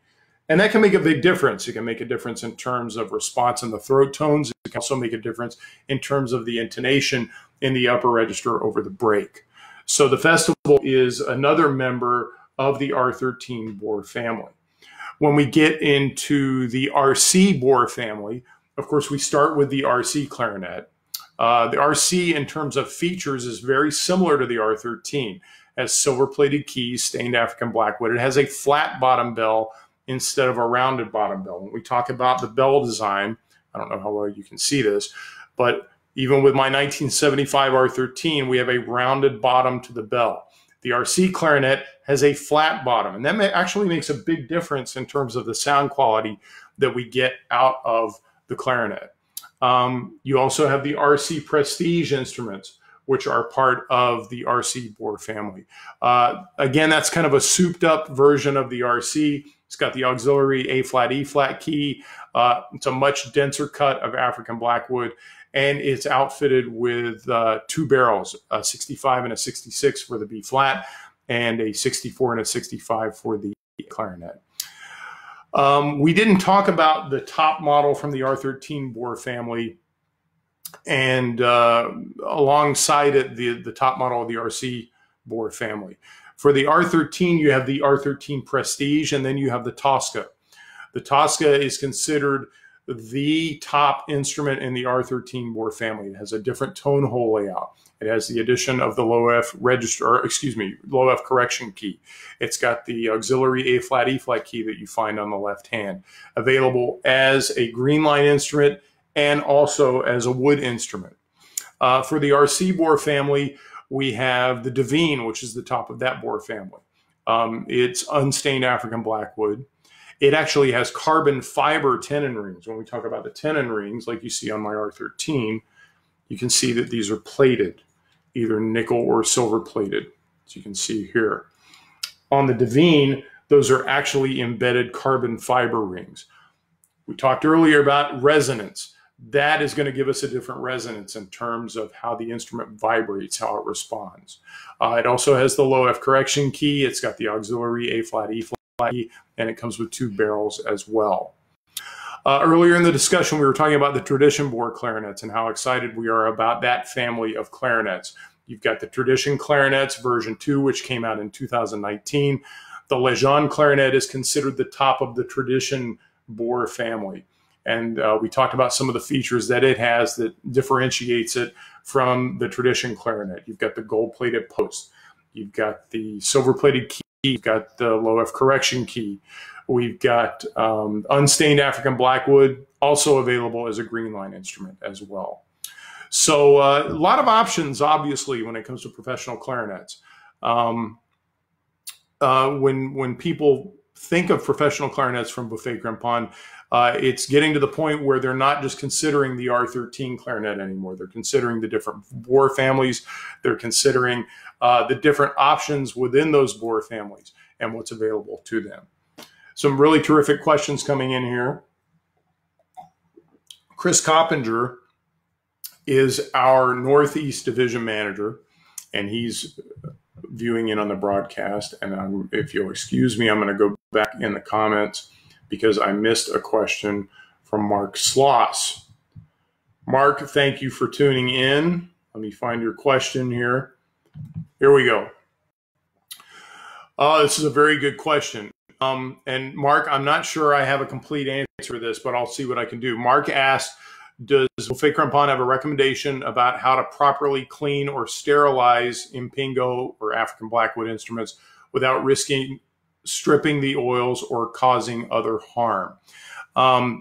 And that can make a big difference. It can make a difference in terms of response in the throat tones. It can also make a difference in terms of the intonation in the upper register over the break. So the festival is another member of the R13 bore family. When we get into the RC bore family, of course, we start with the RC clarinet. The RC, in terms of features, is very similar to the R13. It has silver-plated keys, stained African blackwood. It has a flat bottom bell instead of a rounded bottom bell. When we talk about the bell design, I don't know how well you can see this, but even with my 1975 R13, we have a rounded bottom to the bell. The RC clarinet has a flat bottom, and that actually makes a big difference in terms of the sound quality that we get out of the clarinet. You also have the RC Prestige instruments, which are part of the RC bore family. Again, that's kind of a souped up version of the RC. It's got the auxiliary A flat, E flat key. It's a much denser cut of African blackwood, and it's outfitted with two barrels, a 65 and a 66 for the B flat, and a 64 and a 65 for the clarinet. We didn't talk about the top model from the R13 bore family, and alongside it, the top model of the RC bore family. For the R13, you have the R13 Prestige, and then you have the Tosca. The Tosca is considered the top instrument in the R13 bore family. It has a different tone hole layout. It has the addition of the low F register, or excuse me, low F correction key. It's got the auxiliary A flat, E flat key that you find on the left hand, available as a green line instrument and also as a wood instrument. For the RC bore family, we have the Divine, which is the top of that bore family. It's unstained African blackwood. It actually has carbon fiber tenon rings. When we talk about the tenon rings, like you see on my R13, you can see that these are plated, either nickel or silver plated, as you can see here. On the Divine, those are actually embedded carbon fiber rings. We talked earlier about resonance. That is going to give us a different resonance in terms of how the instrument vibrates, how it responds. It also has the low F correction key. It's got the auxiliary A flat, E flat key, and it comes with two barrels as well. Earlier in the discussion, we were talking about the tradition bore clarinets and how excited we are about that family of clarinets. You've got the tradition clarinets version 2, which came out in 2019. The Legend clarinet is considered the top of the tradition bore family. And we talked about some of the features that it has that differentiates it from the tradition clarinet. You've got the gold-plated post. You've got the silver-plated key. You've got the low F correction key. We've got unstained African blackwood, also available as a green line instrument as well. So a lot of options, obviously, when it comes to professional clarinets. When people think of professional clarinets from Buffet Crampon, it's getting to the point where they're not just considering the R13 clarinet anymore. They're considering the different bore families. They're considering the different options within those bore families and what's available to them. Some really terrific questions coming in here. Chris Coppinger is our Northeast Division Manager, and he's viewing in on the broadcast. And if you'll excuse me, I'm going to go back in the comments because I missed a question from Mark Sloss. Mark, thank you for tuning in. Let me find your question here. Here we go. This is a very good question. And Mark, I'm not sure I have a complete answer to this, but I'll see what I can do. Mark asked, does Buffet Crampon have a recommendation about how to properly clean or sterilize Impingo or African blackwood instruments without risking stripping the oils or causing other harm?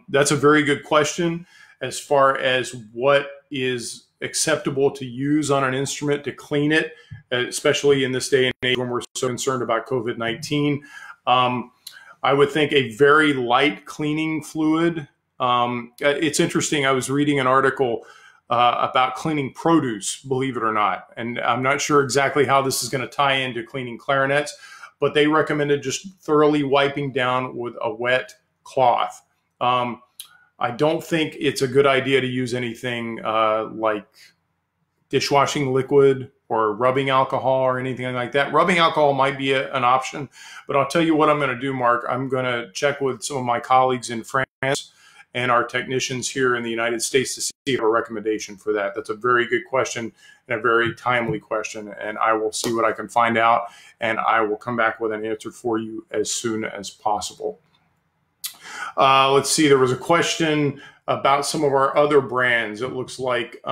That's a very good question. As far as what is acceptable to use on an instrument to clean it, especially in this day and age when we're so concerned about COVID-19, I would think a very light cleaning fluid. It's interesting. I was reading an article about cleaning produce, believe it or not. And I'm not sure exactly how this is going to tie into cleaning clarinets, but they recommended just thoroughly wiping down with a wet cloth. I don't think it's a good idea to use anything like dishwashing liquid or rubbing alcohol or anything like that. Rubbing alcohol might be an option, but I'll tell you what I'm going to do, Mark. I'm going to check with some of my colleagues in France and our technicians here in the United States to see if a recommendation for that. That's a very good question and a very timely question, and I will see what I can find out, and I will come back with an answer for you as soon as possible. Let's see, there was a question about some of our other brands. It looks like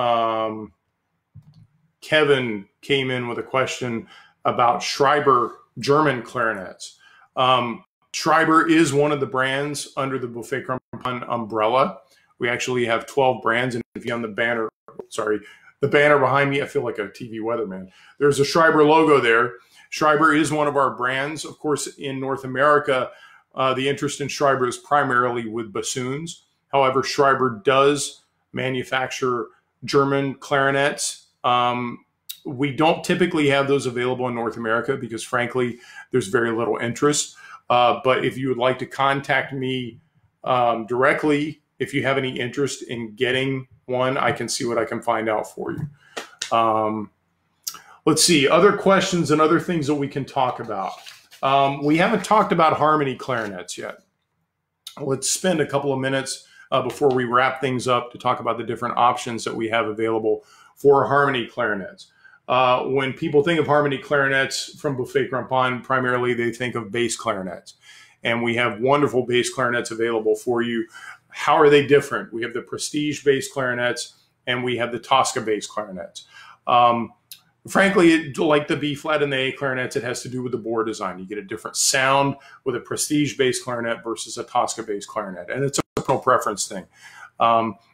Kevin came in with a question about Schreiber German clarinets. Schreiber is one of the brands under the Buffet Crampon umbrella. We actually have 12 brands, and if you on the banner, sorry, the banner behind me, I feel like a TV weatherman. There's a Schreiber logo there. Schreiber is one of our brands. Of course, in North America, the interest in Schreiber is primarily with bassoons. However, Schreiber does manufacture German clarinets. We don't typically have those available in North America because, frankly, there's very little interest. But if you would like to contact me directly, if you have any interest in getting one, I can see what I can find out for you. Let's see, other questions and other things that we can talk about. We haven't talked about harmony clarinets yet. Let's spend a couple of minutes before we wrap things up to talk about the different options that we have available for harmony clarinets. When people think of harmony clarinets from Buffet Crampon, primarily they think of bass clarinets. And we have wonderful bass clarinets available for you. How are they different? We have the Prestige bass clarinets and we have the Tosca bass clarinets. Frankly, like the B flat and the A clarinets, it has to do with the bore design. You get a different sound with a Prestige bass clarinet versus a Tosca bass clarinet. And it's a personal preference thing.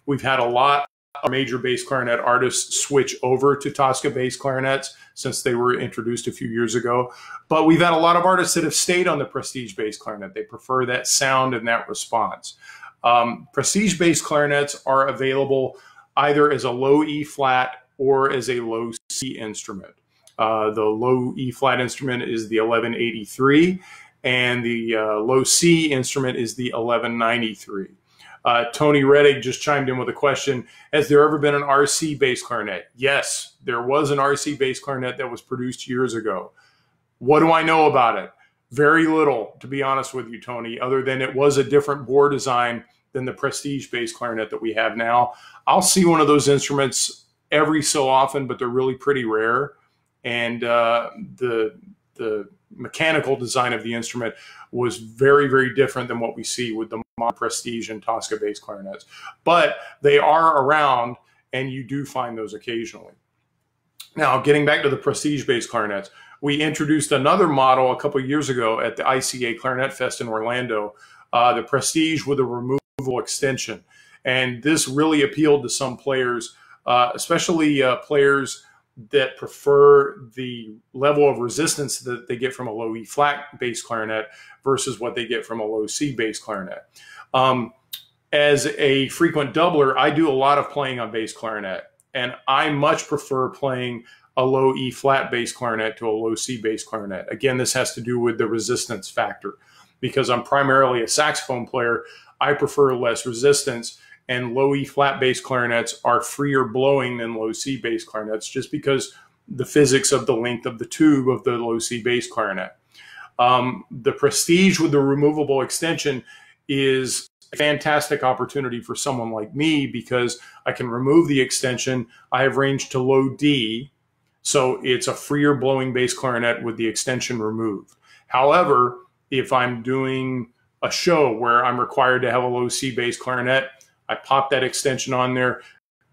We've had a lot of major bass clarinet artists switch over to Tosca bass clarinets since they were introduced a few years ago. But we've had a lot of artists that have stayed on the Prestige bass clarinet. They prefer that sound and that response. Prestige bass clarinets are available either as a low E flat or as a low C instrument. The low E flat instrument is the 1183 and the low C instrument is the 1193. Tony Reddick just chimed in with a question. Has there ever been an RC bass clarinet? Yes, there was an RC bass clarinet that was produced years ago. What do I know about it? Very little, to be honest with you, Tony, other than it was a different bore design than the Prestige bass clarinet that we have now. I'll see one of those instruments every so often, but they're really pretty rare. And the mechanical design of the instrument was very, very different than what we see with the modern Prestige and Tosca bass clarinets. But they are around, and you do find those occasionally. Now, getting back to the Prestige bass clarinets, we introduced another model a couple of years ago at the ICA Clarinet Fest in Orlando, the Prestige with a removable extension. And this really appealed to some players, especially players that prefer the level of resistance that they get from a low E flat bass clarinet versus what they get from a low C bass clarinet. As a frequent doubler, I do a lot of playing on bass clarinet, and I much prefer playing a low E flat bass clarinet to a low C bass clarinet. Again, this has to do with the resistance factor. Because I'm primarily a saxophone player, I prefer less resistance, and low E flat bass clarinets are freer blowing than low C bass clarinets just because the physics of the length of the tube of the low C bass clarinet. The Prestige with the removable extension is a fantastic opportunity for someone like me because I can remove the extension. I have range to low D, so it's a freer blowing bass clarinet with the extension removed. However, if I'm doing a show where I'm required to have a low C bass clarinet, I pop that extension on there.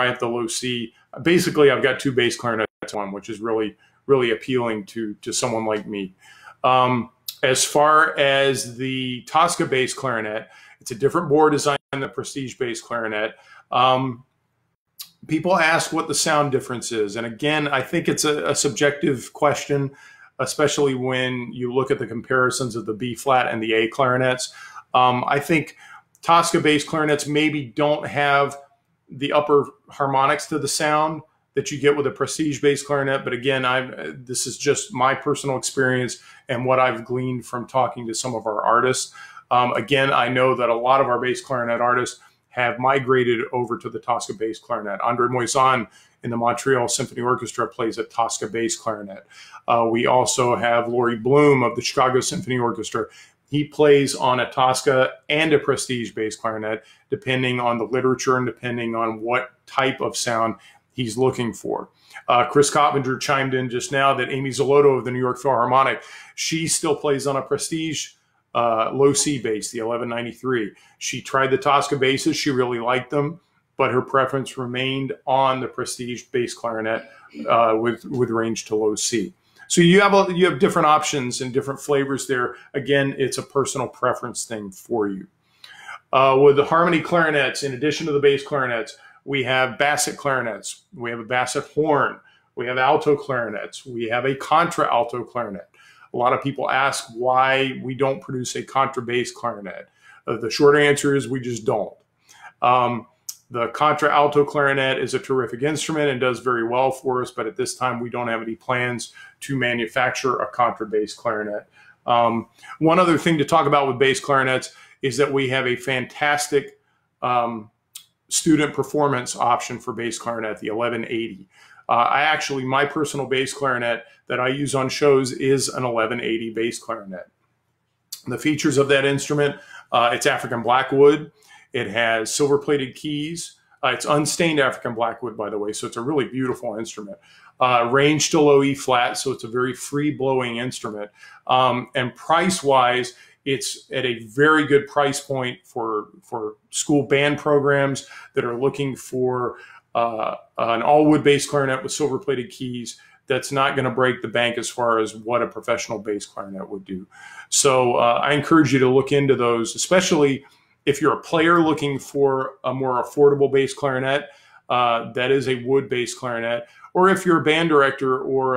I have the low C. Basically, I've got two bass clarinets on, which is really, really appealing to someone like me. As far as the Tosca bass clarinet, it's a different bore design than the Prestige bass clarinet. People ask what the sound difference is. And again, I think it's a subjective question, especially when you look at the comparisons of the B flat and the A clarinets. I think Tosca bass clarinets maybe don't have the upper harmonics to the sound that you get with a Prestige bass clarinet. But again, this is just my personal experience and what I've gleaned from talking to some of our artists. Again, I know that a lot of our bass clarinet artists have migrated over to the Tosca bass clarinet. Andre Moisan in the Montreal Symphony Orchestra, plays a Tosca bass clarinet. We also have Laurie Bloom of the Chicago Symphony Orchestra. He plays on a Tosca and a Prestige bass clarinet, depending on the literature and depending on what type of sound he's looking for. Chris Coppinger chimed in just now that Amy Zolotto of the New York Philharmonic, she still plays on a Prestige low C bass, the 1193. She tried the Tosca basses. She really liked them, but her preference remained on the Prestige bass clarinet with range to low C. So you have different options and different flavors there. Again, it's a personal preference thing for you. With the harmony clarinets, in addition to the bass clarinets, we have basset clarinets. We have a basset horn. We have alto clarinets. We have a contra alto clarinet. A lot of people ask why we don't produce a contrabass clarinet. The short answer is we just don't. The contra alto clarinet is a terrific instrument and does very well for us, but at this time we don't have any plans to manufacture a contrabass clarinet. One other thing to talk about with bass clarinets is that we have a fantastic student performance option for bass clarinet, the 1180. My personal bass clarinet that I use on shows is an 1180 bass clarinet. The features of that instrument, it's African blackwood. It has silver-plated keys. It's unstained African blackwood, by the way, so it's a really beautiful instrument. Range to low E flat, so it's a very free-blowing instrument. And price-wise, it's at a very good price point for school band programs that are looking for an all-wood bass clarinet with silver-plated keys that's not going to break the bank as far as what a professional bass clarinet would do. So I encourage you to look into those, especially if you're a player looking for a more affordable bass clarinet, that is a wood bass clarinet, or if you're a band director or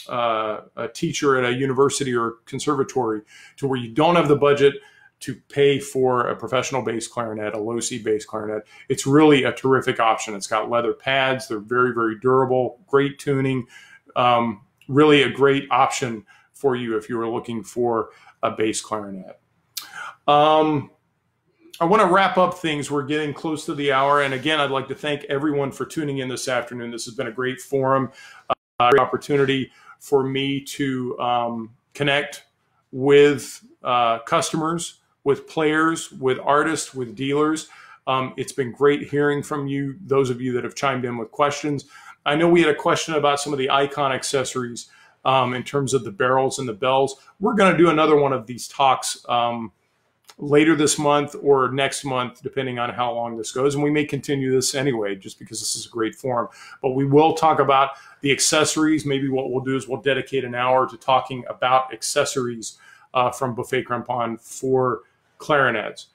a teacher at a university or conservatory to where you don't have the budget to pay for a professional bass clarinet, a low C bass clarinet, it's really a terrific option. It's got leather pads. They're very, very durable, great tuning, really a great option for you if you were looking for a bass clarinet. I want to wrap up things. We're getting close to the hour. And again, I'd like to thank everyone for tuning in this afternoon. This has been a great forum, a great opportunity for me to connect with customers, with players, with artists, with dealers. It's been great hearing from you, those of you that have chimed in with questions. I know we had a question about some of the icon accessories in terms of the barrels and the bells. We're going to do another one of these talks later this month or next month, depending on how long this goes. And we may continue this anyway, just because this is a great forum. But we will talk about the accessories. Maybe what we'll do is we'll dedicate an hour to talking about accessories from Buffet Crampon for clarinets.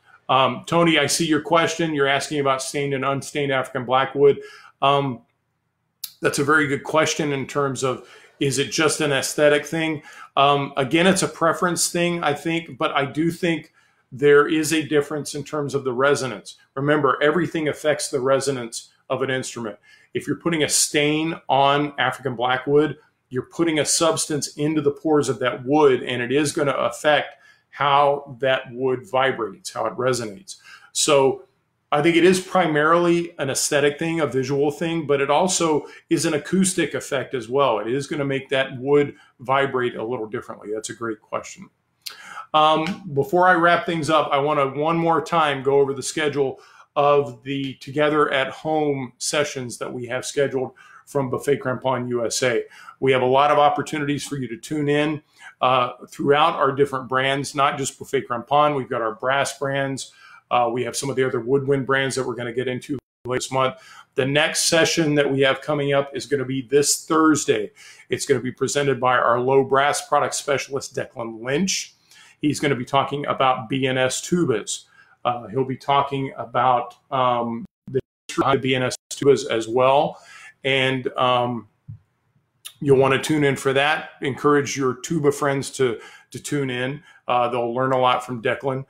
Tony, I see your question. You're asking about stained and unstained African blackwood. That's a very good question in terms of, is it just an aesthetic thing? Again, it's a preference thing, I think, but I do think there is a difference in terms of the resonance. Remember, everything affects the resonance of an instrument. If you're putting a stain on African blackwood, you're putting a substance into the pores of that wood, and it is going to affect how that wood vibrates, how it resonates. So I think it is primarily an aesthetic thing, a visual thing, but it also is an acoustic effect as well. It is going to make that wood vibrate a little differently. That's a great question. Before I wrap things up, I want to one more time go over the schedule of the Together at Home sessions that we have scheduled from Buffet Crampon USA. We have a lot of opportunities for you to tune in throughout our different brands, not just Buffet Crampon. We've got our brass brands. We have some of the other Woodwind brands that we're going to get into this month. The next session that we have coming up is going to be this Thursday. It's going to be presented by our low brass product specialist, Declan Lynch. He's going to be talking about BNS tubas. He'll be talking about the history of BNS tubas as well. And you'll want to tune in for that. Encourage your tuba friends to tune in. They'll learn a lot from Declan.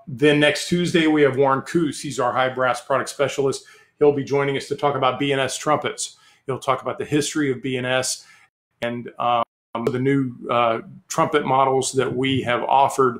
Then next Tuesday, we have Warren Coos. He's our high brass product specialist. He'll be joining us to talk about BNS trumpets. He'll talk about the history of BNS and the new trumpet models that we have offered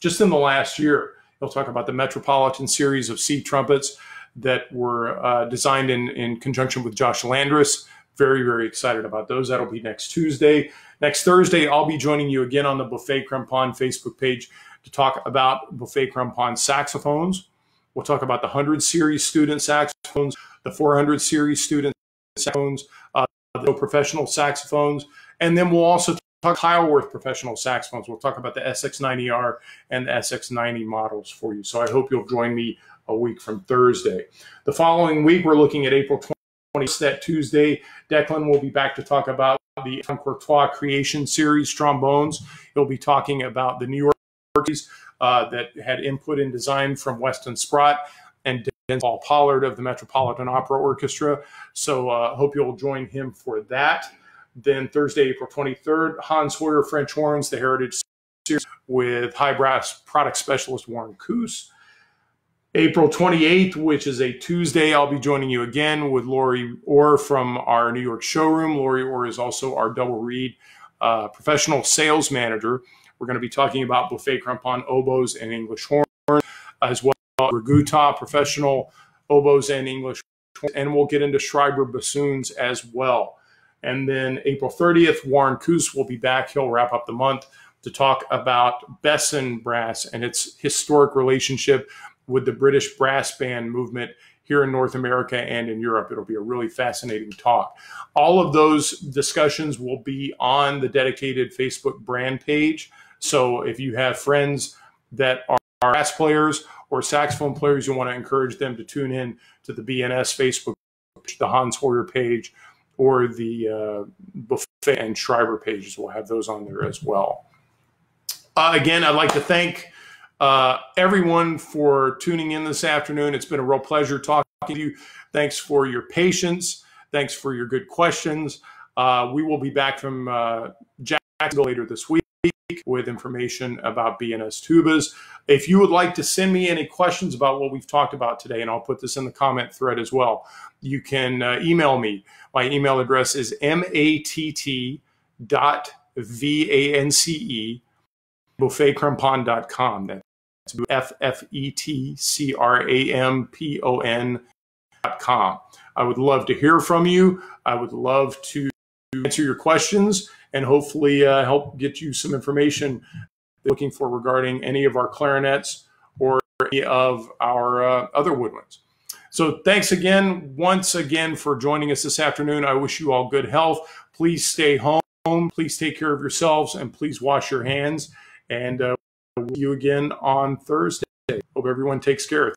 just in the last year. He'll talk about the Metropolitan series of C trumpets that were designed in conjunction with Josh Landris. Very, very excited about those. That'll be next Tuesday. Next Thursday, I'll be joining you again on the Buffet Crampon Facebook page to talk about Buffet Crampon saxophones. We'll talk about the 100 series student saxophones, the 400 series student saxophones, the professional saxophones, and then we'll also talk Kyleworth professional saxophones. We'll talk about the SX90R and the SX90 models for you. So I hope you'll join me a week from Thursday. The following week, we're looking at April 20th, that Tuesday. Declan will be back to talk about the Courtois Creation Series trombones. He'll be talking about the New York that had input in design from Weston Sprott and Paul Pollard of the Metropolitan Opera Orchestra. So hope you'll join him for that. Then Thursday, April 23rd, Hans Hoyer French Horns, the Heritage Series with high brass product specialist Warren Coos. April 28th, which is a Tuesday, I'll be joining you again with Lori Orr from our New York showroom. Lori Orr is also our double reed professional sales manager. We're going to be talking about Buffet Crampon oboes and English horns, as well as Raguta professional oboes and English horns, and we'll get into Schreiber bassoons as well. And then April 30th, Warren Coos will be back. He'll wrap up the month to talk about Besson brass and its historic relationship with the British brass band movement here in North America and in Europe. It'll be a really fascinating talk. All of those discussions will be on the dedicated Facebook brand page. So if you have friends that are brass players or saxophone players, you want to encourage them to tune in to the BNS Facebook page, the Hans Hoyer page, or the Buffet and Schreiber pages. We'll have those on there as well. Again, I'd like to thank everyone for tuning in this afternoon. It's been a real pleasure talking to you. Thanks for your patience. Thanks for your good questions. We will be back from Jacksonville later this week with information about BNS tubas. If you would like to send me any questions about what we've talked about today, and I'll put this in the comment thread as well, you can email me. My email address is matt.vance@buffetcrampon.com. That's FFETCRAMPON.com. I would love to hear from you. I would love to answer your questions and hopefully help get you some information looking for regarding any of our clarinets or any of our other woodwinds. So thanks again, once again, for joining us this afternoon. I wish you all good health. Please stay home. Please take care of yourselves, and please wash your hands. And we'll see you again on Thursday. Hope everyone takes care.